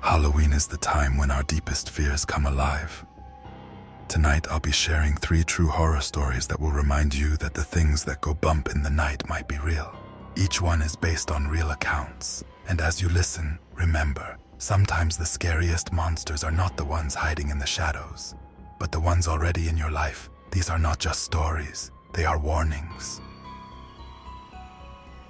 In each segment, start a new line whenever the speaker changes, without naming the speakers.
Halloween is the time when our deepest fears come alive. Tonight I'll be sharing 3 true horror stories that will remind you that the things that go bump in the night might be real. Each one is based on real accounts, and as you listen, remember, sometimes the scariest monsters are not the ones hiding in the shadows, but the ones already in your life. These are not just stories, they are warnings.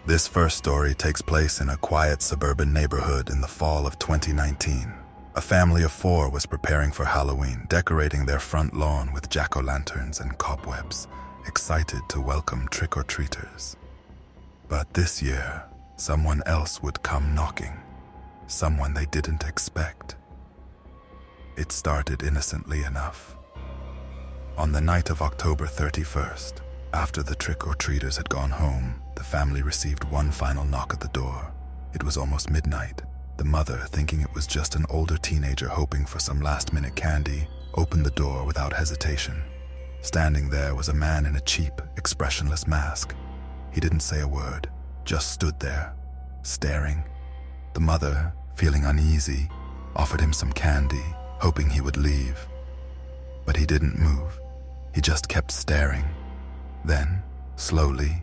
This first story takes place in a quiet suburban neighborhood in the fall of 2019. A family of 4 was preparing for Halloween, decorating their front lawn with jack-o'-lanterns and cobwebs, excited to welcome trick-or-treaters. But this year, someone else would come knocking, someone they didn't expect. It started innocently enough. On the night of October 31st, after the trick-or-treaters had gone home, the family received one final knock at the door. It was almost midnight. The mother, thinking it was just an older teenager hoping for some last-minute candy, opened the door without hesitation. Standing there was a man in a cheap, expressionless mask. He didn't say a word, just stood there, staring. The mother, feeling uneasy, offered him some candy, hoping he would leave. But he didn't move. He just kept staring. Then, slowly,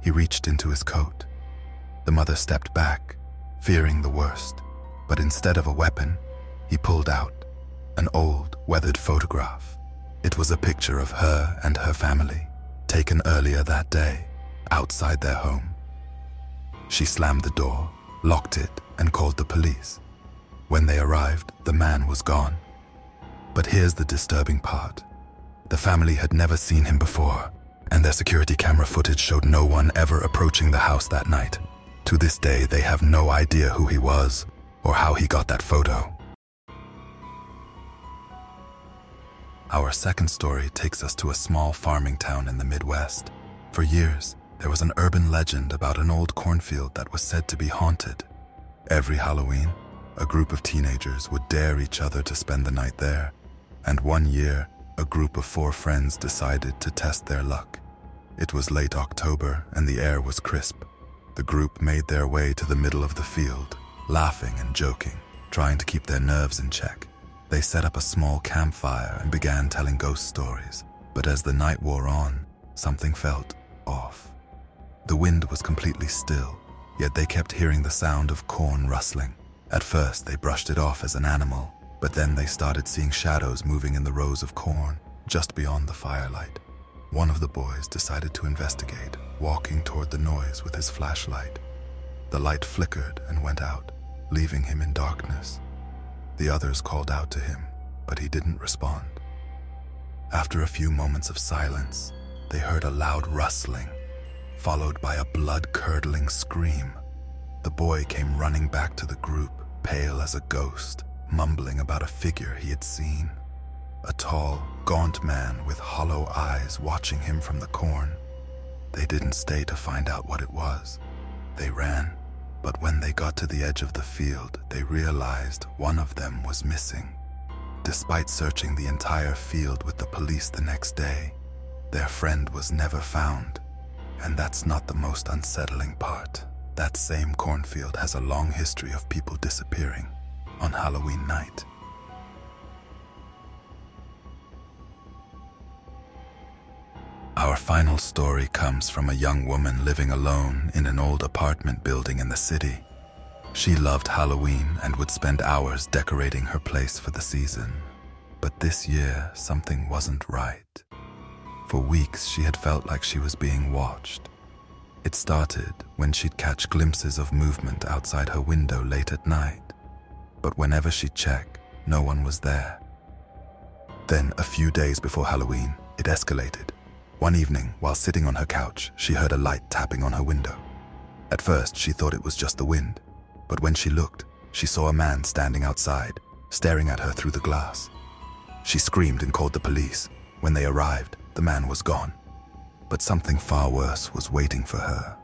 he reached into his coat. The mother stepped back, fearing the worst, but instead of a weapon, he pulled out an old, weathered photograph. It was a picture of her and her family, taken earlier that day, outside their home. She slammed the door, locked it, and called the police. When they arrived, the man was gone. But here's the disturbing part. The family had never seen him before, and their security camera footage showed no one ever approaching the house that night. To this day, they have no idea who he was or how he got that photo. Our second story takes us to a small farming town in the Midwest. For years, there was an urban legend about an old cornfield that was said to be haunted. Every Halloween, a group of teenagers would dare each other to spend the night there. And one year, a group of 4 friends decided to test their luck. It was late October and the air was crisp. The group made their way to the middle of the field, laughing and joking, trying to keep their nerves in check. They set up a small campfire and began telling ghost stories. But as the night wore on, something felt off. The wind was completely still, yet they kept hearing the sound of corn rustling. At first, they brushed it off as an animal, but then they started seeing shadows moving in the rows of corn, just beyond the firelight. One of the boys decided to investigate, walking toward the noise with his flashlight. The light flickered and went out, leaving him in darkness. The others called out to him, but he didn't respond. After a few moments of silence, they heard a loud rustling, followed by a blood-curdling scream. The boy came running back to the group, pale as a ghost, mumbling about a figure he had seen. A tall, gaunt man with hollow eyes watching him from the corn. They didn't stay to find out what it was. They ran, but when they got to the edge of the field, they realized one of them was missing. Despite searching the entire field with the police the next day, their friend was never found. And that's not the most unsettling part. That same cornfield has a long history of people disappearing on Halloween night. Our final story comes from a young woman living alone in an old apartment building in the city. She loved Halloween and would spend hours decorating her place for the season. But this year, something wasn't right. For weeks, she had felt like she was being watched. It started when she'd catch glimpses of movement outside her window late at night. But whenever she'd check, no one was there. Then, a few days before Halloween, it escalated. One evening, while sitting on her couch, she heard a light tapping on her window. At first, she thought it was just the wind. But when she looked, she saw a man standing outside, staring at her through the glass. She screamed and called the police. When they arrived, the man was gone. But something far worse was waiting for her.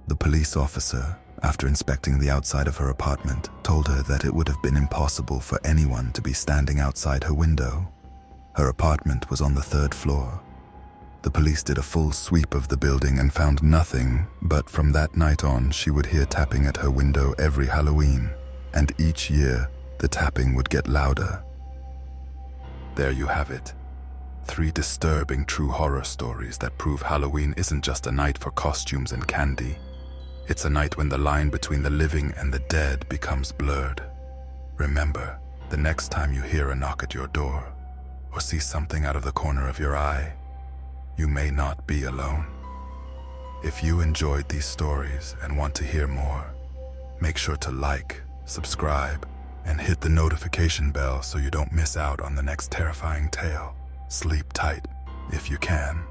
The police officer, after inspecting the outside of her apartment, told her that it would have been impossible for anyone to be standing outside her window. Her apartment was on the 3rd floor. The police did a full sweep of the building and found nothing, but from that night on, she would hear tapping at her window every Halloween. and each year the tapping would get louder. There you have it. 3 disturbing true horror stories that prove Halloween isn't just a night for costumes and candy. It's a night when the line between the living and the dead becomes blurred. Remember, the next time you hear a knock at your door or see something out of the corner of your eye, you may not be alone. If you enjoyed these stories and want to hear more, make sure to like, subscribe, and hit the notification bell so you don't miss out on the next terrifying tale. Sleep tight if you can.